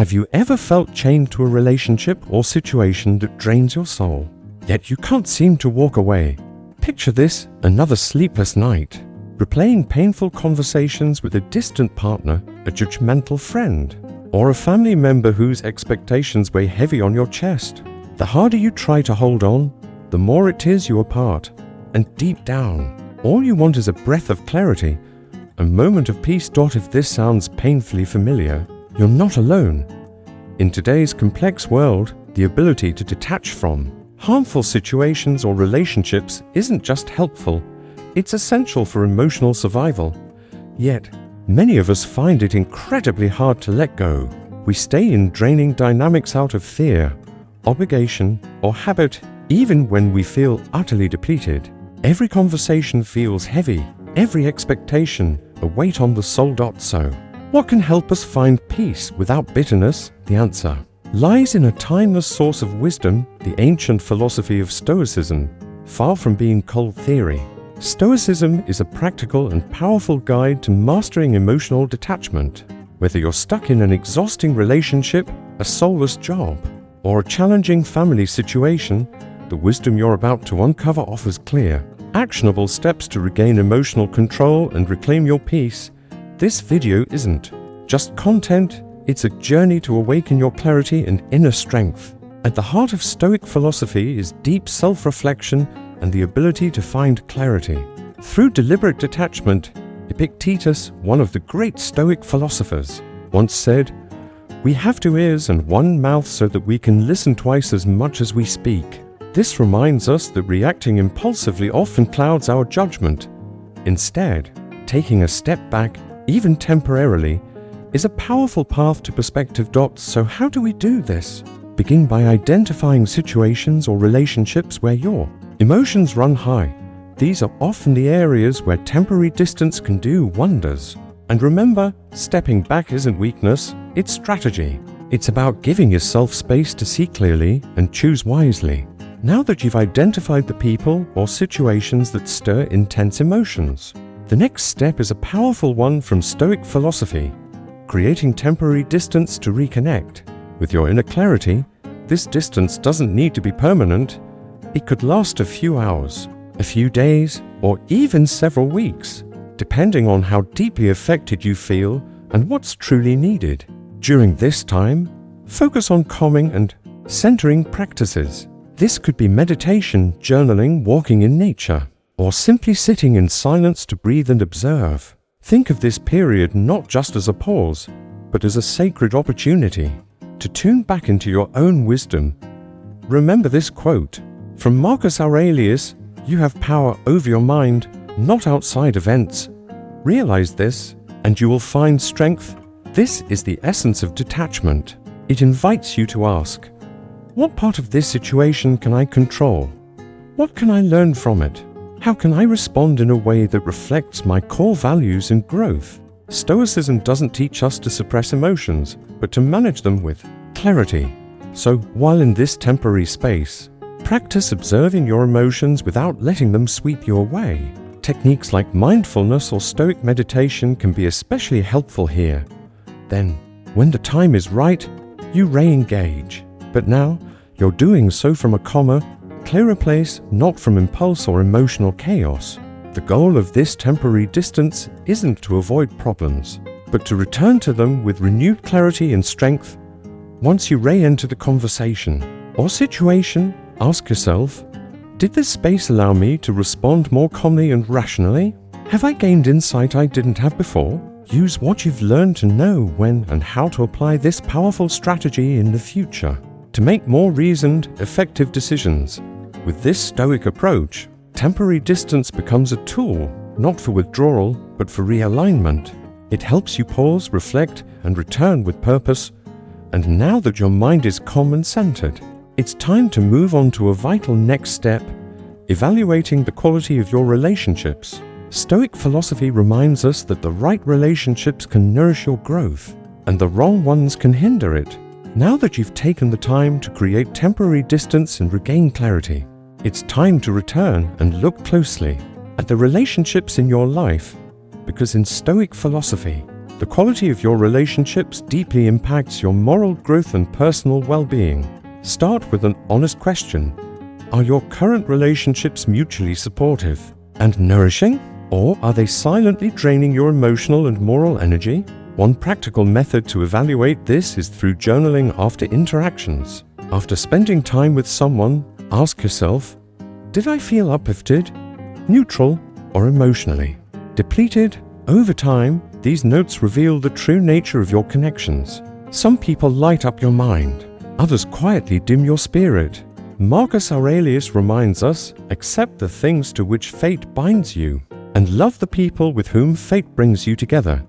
Have you ever felt chained to a relationship or situation that drains your soul, yet you can't seem to walk away? Picture this: another sleepless night, replaying painful conversations with a distant partner, a judgmental friend, or a family member whose expectations weigh heavy on your chest. The harder you try to hold on, the more it tears you apart. And deep down, all you want is a breath of clarity, a moment of peace. If this sounds painfully familiar, you're not alone. In today's complex world, the ability to detach from harmful situations or relationships isn't just helpful, it's essential for emotional survival. Yet, many of us find it incredibly hard to let go. We stay in draining dynamics out of fear, obligation, or habit, even when we feel utterly depleted. Every conversation feels heavy, every expectation a weight on the soul. So, what can help us find peace without bitterness? The answer lies in a timeless source of wisdom, the ancient philosophy of Stoicism. Far from being cold theory, Stoicism is a practical and powerful guide to mastering emotional detachment. Whether you're stuck in an exhausting relationship, a soulless job, or a challenging family situation, the wisdom you're about to uncover offers clear, actionable steps to regain emotional control and reclaim your peace. This video isn't just content, it's a journey to awaken your clarity and inner strength. At the heart of Stoic philosophy is deep self-reflection and the ability to find clarity through deliberate detachment. Epictetus, one of the great Stoic philosophers, once said, "We have 2 ears and 1 mouth so that we can listen twice as much as we speak." This reminds us that reacting impulsively often clouds our judgment. Instead, taking a step back, even temporarily, is a powerful path to perspective. So how do we do this? Begin by identifying situations or relationships where your emotions run high. These are often the areas where temporary distance can do wonders. And remember, stepping back isn't weakness, it's strategy. It's about giving yourself space to see clearly and choose wisely. Now that you've identified the people or situations that stir intense emotions, the next step is a powerful one from Stoic philosophy: creating temporary distance to reconnect with your inner clarity. This distance doesn't need to be permanent. It could last a few hours, a few days, or even several weeks, depending on how deeply affected you feel and what's truly needed. During this time, focus on calming and centering practices. This could be meditation, journaling, walking in nature, or simply sitting in silence to breathe and observe. Think of this period not just as a pause, but as a sacred opportunity to tune back into your own wisdom. Remember this quote from Marcus Aurelius: "You have power over your mind, not outside events." Realize this, and you will find strength. This is the essence of detachment. It invites you to ask, what part of this situation can I control? What can I learn from it? How can I respond in a way that reflects my core values and growth? Stoicism doesn't teach us to suppress emotions, but to manage them with clarity. So, while in this temporary space, practice observing your emotions without letting them sweep you away. Techniques like mindfulness or Stoic meditation can be especially helpful here. Then, when the time is right, you re-engage. But now, you're doing so from a calmer, clearer place, not from impulse or emotional chaos. The goal of this temporary distance isn't to avoid problems, but to return to them with renewed clarity and strength. Once you re-enter the conversation or situation, ask yourself, did this space allow me to respond more calmly and rationally? Have I gained insight I didn't have before? Use what you've learned to know when and how to apply this powerful strategy in the future to make more reasoned, effective decisions. With this Stoic approach, temporary distance becomes a tool, not for withdrawal, but for realignment. It helps you pause, reflect, and return with purpose. And now that your mind is calm and centered, it's time to move on to a vital next step: evaluating the quality of your relationships. Stoic philosophy reminds us that the right relationships can nourish your growth, and the wrong ones can hinder it. Now that you've taken the time to create temporary distance and regain clarity, it's time to return and look closely at the relationships in your life, because in Stoic philosophy, The quality of your relationships deeply impacts your moral growth and personal well-being. Start with an honest question. Are your current relationships mutually supportive and nourishing, or are they silently draining your emotional and moral energy? One practical method to evaluate this is through journaling after interactions. After spending time with someone, ask yourself, did I feel uplifted, neutral, or emotionally depleted? Over time, these notes reveal the true nature of your connections. Some people light up your mind, others quietly dim your spirit. Marcus Aurelius reminds us, accept the things to which fate binds you, and love the people with whom fate brings you together,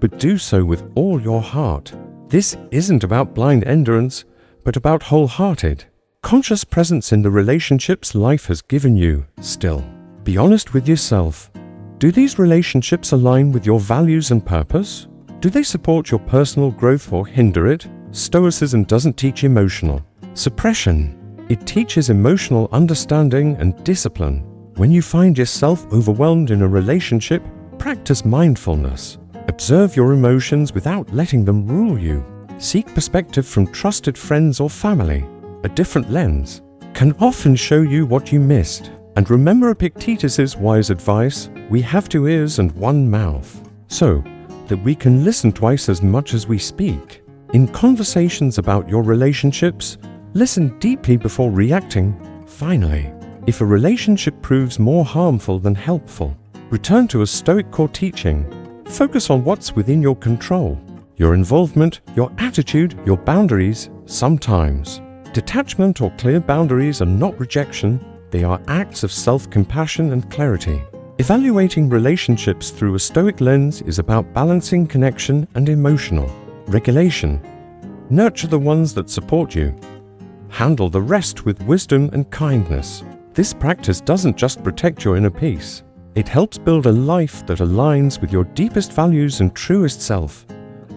but do so with all your heart. This isn't about blind endurance, but about wholehearted, conscious presence in the relationships life has given you. Still, be honest with yourself. Do these relationships align with your values and purpose? Do they support your personal growth or hinder it? Stoicism doesn't teach emotional suppression. It teaches emotional understanding and discipline. When you find yourself overwhelmed in a relationship, practice mindfulness. Observe your emotions without letting them rule you. Seek perspective from trusted friends or family. A different lens can often show you what you missed. And remember Epictetus's wise advice, we have 2 ears and 1 mouth, so that we can listen twice as much as we speak. In conversations about your relationships, listen deeply before reacting. Finally, if a relationship proves more harmful than helpful, return to a Stoic core teaching. Focus on what's within your control, your involvement, your attitude, your boundaries. Sometimes, detachment or clear boundaries are not rejection, they are acts of self-compassion and clarity. Evaluating relationships through a Stoic lens is about balancing connection and emotional regulation. Nurture the ones that support you. Handle the rest with wisdom and kindness. This practice doesn't just protect your inner peace. It helps build a life that aligns with your deepest values and truest self.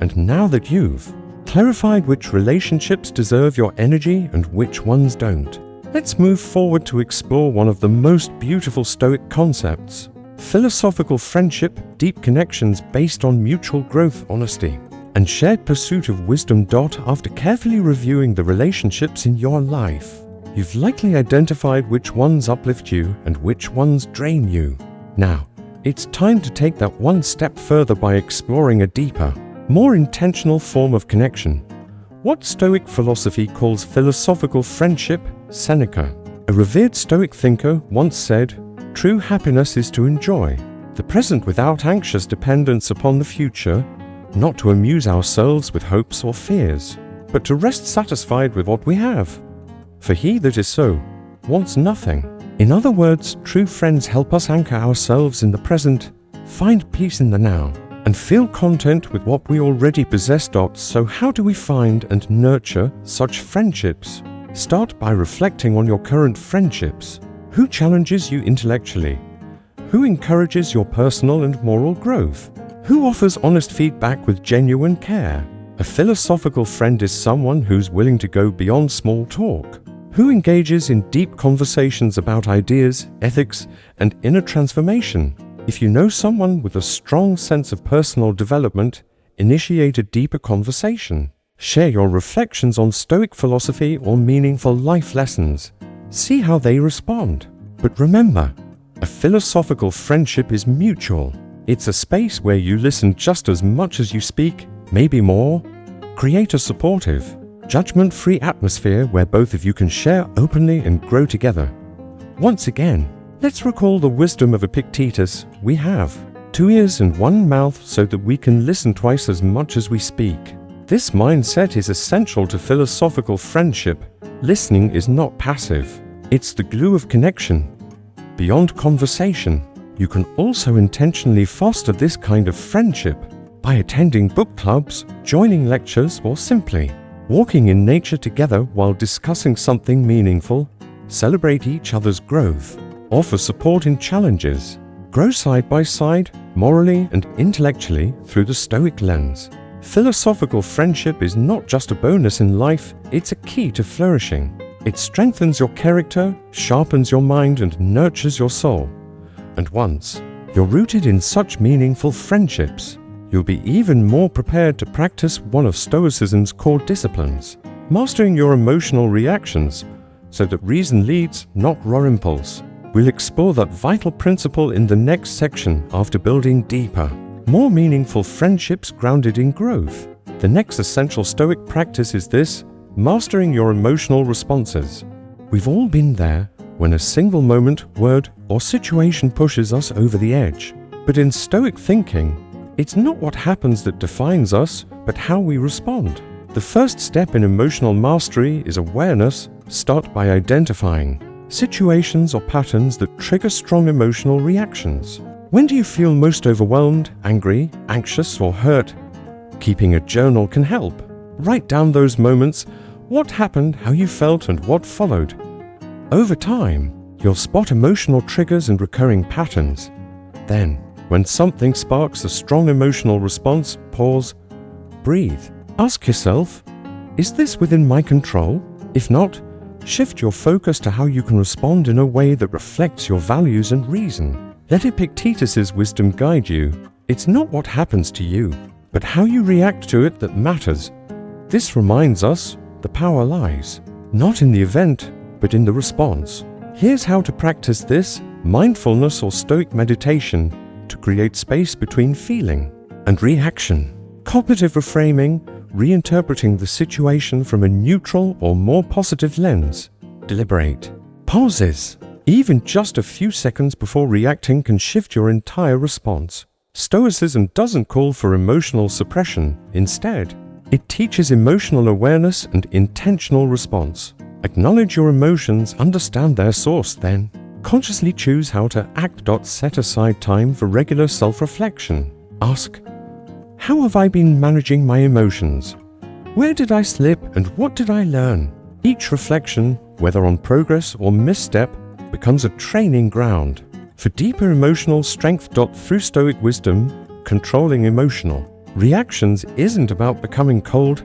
And now that you've clarified which relationships deserve your energy and which ones don't, let's move forward to explore one of the most beautiful Stoic concepts: philosophical friendship, deep connections based on mutual growth, honesty, and shared pursuit of wisdom. After carefully reviewing the relationships in your life, you've likely identified which ones uplift you and which ones drain you. Now, it's time to take that one step further by exploring a deeper, more intentional form of connection. What Stoic philosophy calls philosophical friendship. Seneca, a revered Stoic thinker, once said, "True happiness is to enjoy the present without anxious dependence upon the future, not to amuse ourselves with hopes or fears, but to rest satisfied with what we have. For he that is so wants nothing." In other words, true friends help us anchor ourselves in the present, find peace in the now, and feel content with what we already possess. So how do we find and nurture such friendships? Start by reflecting on your current friendships. Who challenges you intellectually? Who encourages your personal and moral growth? Who offers honest feedback with genuine care? A philosophical friend is someone who's willing to go beyond small talk, who engages in deep conversations about ideas, ethics, and inner transformation. If you know someone with a strong sense of personal development, initiate a deeper conversation. Share your reflections on Stoic philosophy or meaningful life lessons. See how they respond. But remember, a philosophical friendship is mutual. It's a space where you listen just as much as you speak, maybe more. Create a supportive, judgment-free atmosphere where both of you can share openly and grow together. Once again, let's recall the wisdom of Epictetus. We have 2 ears and 1 mouth so that we can listen twice as much as we speak. This mindset is essential to philosophical friendship. Listening is not passive. It's the glue of connection. Beyond conversation, you can also intentionally foster this kind of friendship by attending book clubs, joining lectures, or simply walking in nature together while discussing something meaningful. Celebrate each other's growth. Offer support in challenges. Grow side by side, morally and intellectually, through the Stoic lens. Philosophical friendship is not just a bonus in life, it's a key to flourishing. It strengthens your character, sharpens your mind, and nurtures your soul. And once you're rooted in such meaningful friendships, you'll be even more prepared to practice one of Stoicism's core disciplines, mastering your emotional reactions so that reason leads, not raw impulse. We'll explore that vital principle in the next section after building deeper, more meaningful friendships grounded in growth. The next essential Stoic practice is this: mastering your emotional responses. We've all been there when a single moment, word, or situation pushes us over the edge. But in Stoic thinking, it's not what happens that defines us, but how we respond. The first step in emotional mastery is awareness. Start by identifying situations or patterns that trigger strong emotional reactions. When do you feel most overwhelmed, angry, anxious, or hurt? Keeping a journal can help. Write down those moments, what happened, how you felt, and what followed. Over time, you'll spot emotional triggers and recurring patterns. Then, when something sparks a strong emotional response, pause, breathe. Ask yourself, is this within my control? If not, shift your focus to how you can respond in a way that reflects your values and reason. Let Epictetus's wisdom guide you. It's not what happens to you, but how you react to it that matters. This reminds us the power lies not in the event, but in the response. Here's how to practice this: mindfulness or Stoic meditation to create space between feeling and reaction. Cognitive reframing, reinterpreting the situation from a neutral or more positive lens. Deliberate pauses. Even just a few seconds before reacting can shift your entire response. Stoicism doesn't call for emotional suppression. Instead, it teaches emotional awareness and intentional response. Acknowledge your emotions, understand their source, then consciously choose how to act. Set aside time for regular self-reflection. Ask, how have I been managing my emotions? Where did I slip and what did I learn? Each reflection, whether on progress or misstep, becomes a training ground for deeper emotional strength. Through Stoic wisdom, controlling emotional reactions isn't about becoming cold,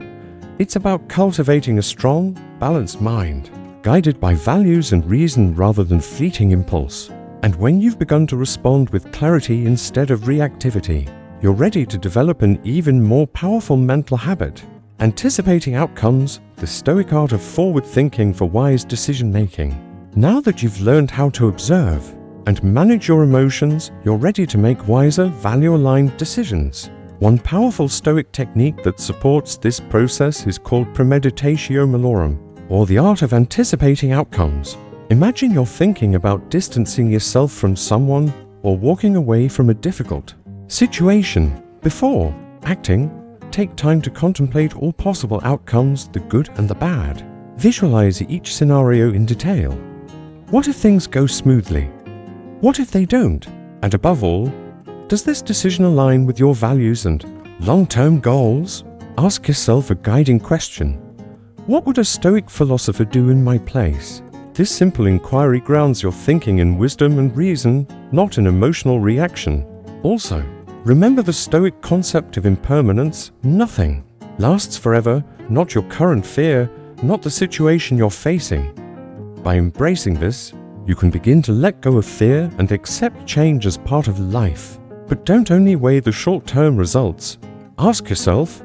it's about cultivating a strong, balanced mind, guided by values and reason rather than fleeting impulse. And when you've begun to respond with clarity instead of reactivity, you're ready to develop an even more powerful mental habit: anticipating outcomes, the Stoic art of forward thinking for wise decision-making. Now that you've learned how to observe and manage your emotions, you're ready to make wiser, value-aligned decisions. One powerful Stoic technique that supports this process is called premeditatio malorum, or the art of anticipating outcomes. Imagine you're thinking about distancing yourself from someone or walking away from a difficult situation. Before acting, take time to contemplate all possible outcomes, the good and the bad. Visualize each scenario in detail. What if things go smoothly? What if they don't? And above all, does this decision align with your values and long-term goals? Ask yourself a guiding question. What would a Stoic philosopher do in my place? This simple inquiry grounds your thinking in wisdom and reason, not in emotional reaction. Also, remember the Stoic concept of impermanence. Nothing lasts forever, not your current fear, not the situation you're facing. By embracing this, you can begin to let go of fear and accept change as part of life. But don't only weigh the short-term results. Ask yourself,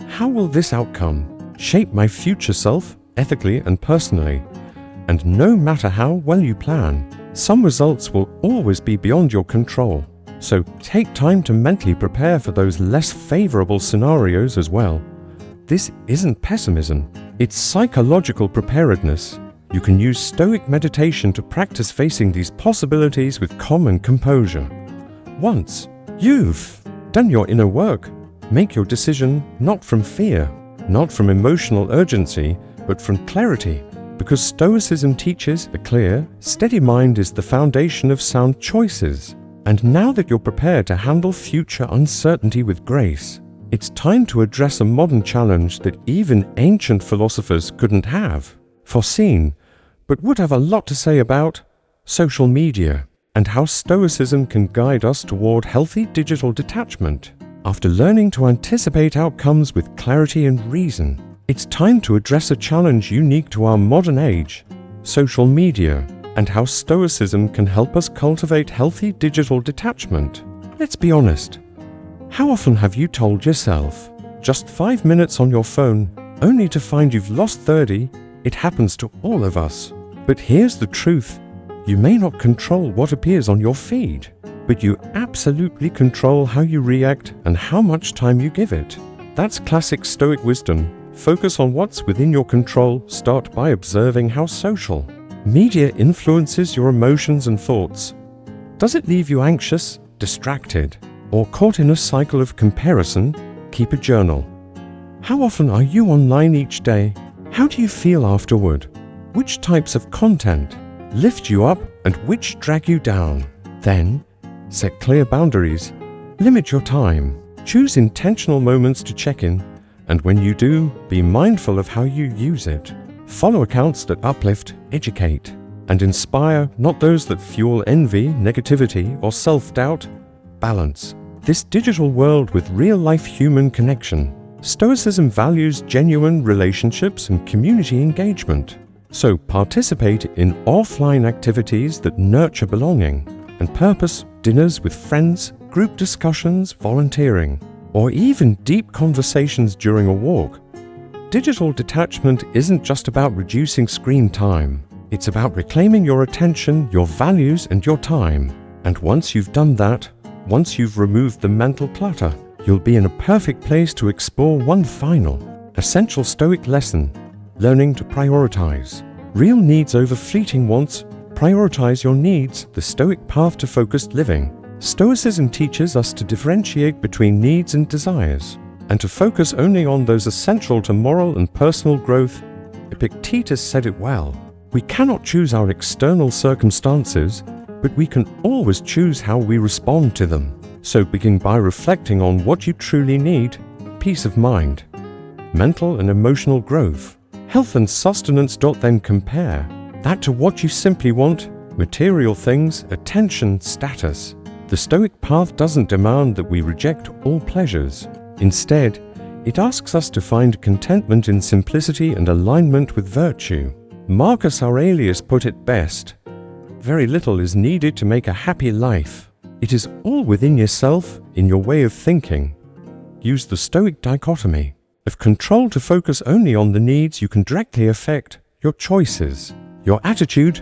how will this outcome shape my future self, ethically and personally? And no matter how well you plan, some results will always be beyond your control. So take time to mentally prepare for those less favorable scenarios as well. This isn't pessimism, it's psychological preparedness. You can use Stoic meditation to practice facing these possibilities with calm and composure. Once you've done your inner work, make your decision not from fear, not from emotional urgency, but from clarity. Because Stoicism teaches a clear, steady mind is the foundation of sound choices. And now that you're prepared to handle future uncertainty with grace, it's time to address a modern challenge that even ancient philosophers couldn't have foreseen, but would have a lot to say about: social media, and how Stoicism can guide us toward healthy digital detachment. After learning to anticipate outcomes with clarity and reason, it's time to address a challenge unique to our modern age: social media, and how Stoicism can help us cultivate healthy digital detachment. Let's be honest, How often have you told yourself, just 5 minutes on your phone, only to find you've lost 30? It happens to all of us. But here's the truth. You may not control what appears on your feed, but you absolutely control how you react and how much time you give it. That's classic Stoic wisdom. Focus on what's within your control. Start by observing how social media influences your emotions and thoughts. Does it leave you anxious, distracted, or caught in a cycle of comparison? Keep a journal. How often are you online each day? How do you feel afterward? Which types of content lift you up and which drag you down? Then, set clear boundaries. Limit your time. Choose intentional moments to check in, and when you do, be mindful of how you use it. Follow accounts that uplift, educate, and inspire, not those that fuel envy, negativity, or self-doubt. Balance this digital world with real-life human connection. Stoicism values genuine relationships and community engagement. So participate in offline activities that nurture belonging and purpose, dinners with friends, group discussions, volunteering, or even deep conversations during a walk. Digital detachment isn't just about reducing screen time. It's about reclaiming your attention, your values, and your time. And once you've done that, once you've removed the mental clutter, you'll be in a perfect place to explore one final, essential Stoic lesson: learning to prioritize. Real needs over fleeting wants. Prioritize your needs, the Stoic path to focused living. Stoicism teaches us to differentiate between needs and desires, and to focus only on those essential to moral and personal growth. Epictetus said it well. We cannot choose our external circumstances, but we can always choose how we respond to them. So begin by reflecting on what you truly need: peace of mind, mental and emotional growth, health and sustenance. Then compare that to what you simply want: material things, attention, status. The Stoic path doesn't demand that we reject all pleasures. Instead, it asks us to find contentment in simplicity and alignment with virtue. Marcus Aurelius put it best: very little is needed to make a happy life. It is all within yourself, in your way of thinking. Use the Stoic dichotomy of control to focus only on the needs you can directly affect: your choices, your attitude,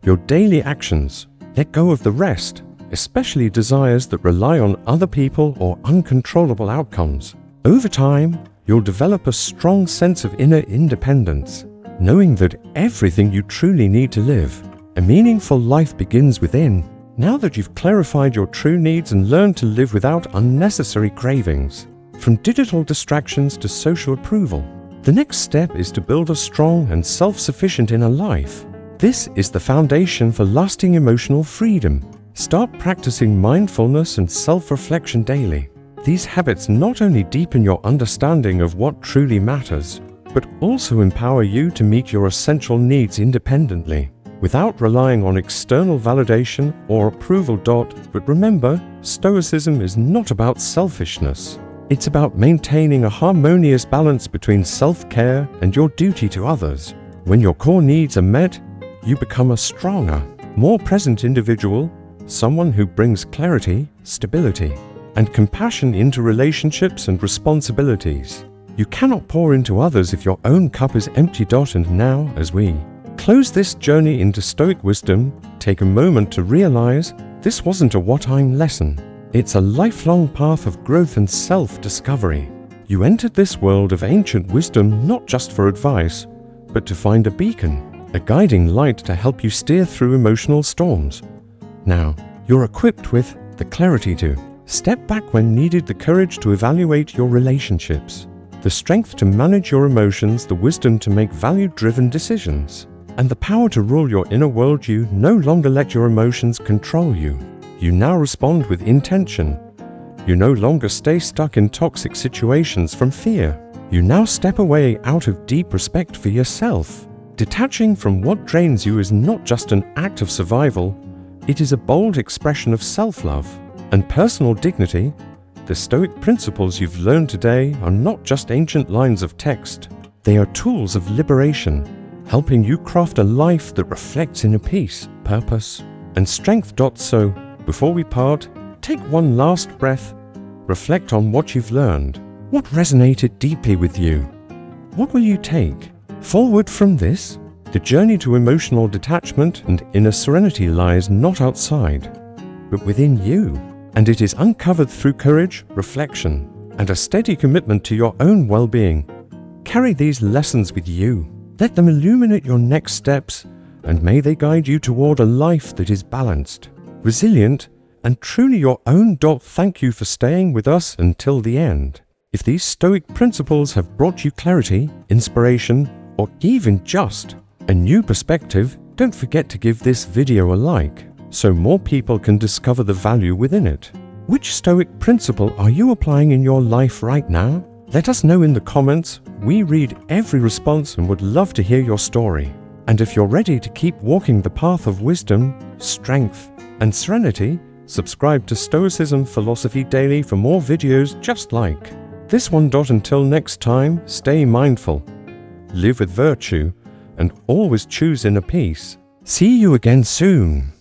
your daily actions. Let go of the rest, especially desires that rely on other people or uncontrollable outcomes. Over time, you'll develop a strong sense of inner independence, knowing that everything you truly need to live a meaningful life begins within. Now that you've clarified your true needs and learned to live without unnecessary cravings, from digital distractions to social approval, the next step is to build a strong and self-sufficient inner life. This is the foundation for lasting emotional freedom. Start practicing mindfulness and self-reflection daily. These habits not only deepen your understanding of what truly matters, but also empower you to meet your essential needs independently, without relying on external validation or approval. But remember, Stoicism is not about selfishness. It's about maintaining a harmonious balance between self-care and your duty to others. When your core needs are met, you become a stronger, more present individual, someone who brings clarity, stability, and compassion into relationships and responsibilities. You cannot pour into others if your own cup is empty. And now, as we close this journey into Stoic wisdom, take a moment to realize this wasn't a what-I'm lesson. It's a lifelong path of growth and self-discovery. You entered this world of ancient wisdom not just for advice, but to find a beacon, a guiding light to help you steer through emotional storms. Now, you're equipped with the clarity to step back when needed, the courage to evaluate your relationships, the strength to manage your emotions, the wisdom to make value-driven decisions, and the power to rule your inner world. You no longer let your emotions control you. You now respond with intention. You no longer stay stuck in toxic situations from fear. You now step away out of deep respect for yourself. Detaching from what drains you is not just an act of survival, it is a bold expression of self-love and personal dignity. The Stoic principles you've learned today are not just ancient lines of text. They are tools of liberation, helping you craft a life that reflects inner peace, purpose, and strength. So, before we part, take one last breath. Reflect on what you've learned. What resonated deeply with you? What will you take forward from this? The journey to emotional detachment and inner serenity lies not outside, but within you, and it is uncovered through courage, reflection, and a steady commitment to your own well-being. Carry these lessons with you. Let them illuminate your next steps, and may they guide you toward a life that is balanced, resilient, and truly your own. Thank you for staying with us until the end. If these Stoic principles have brought you clarity, inspiration, or even just a new perspective, don't forget to give this video a like, so more people can discover the value within it. Which Stoic principle are you applying in your life right now? Let us know in the comments. We read every response and would love to hear your story. And if you're ready to keep walking the path of wisdom, strength, and serenity, subscribe to Stoicism Philosophy Daily for more videos just like this one. Until next time, stay mindful, live with virtue, and always choose inner peace. See you again soon.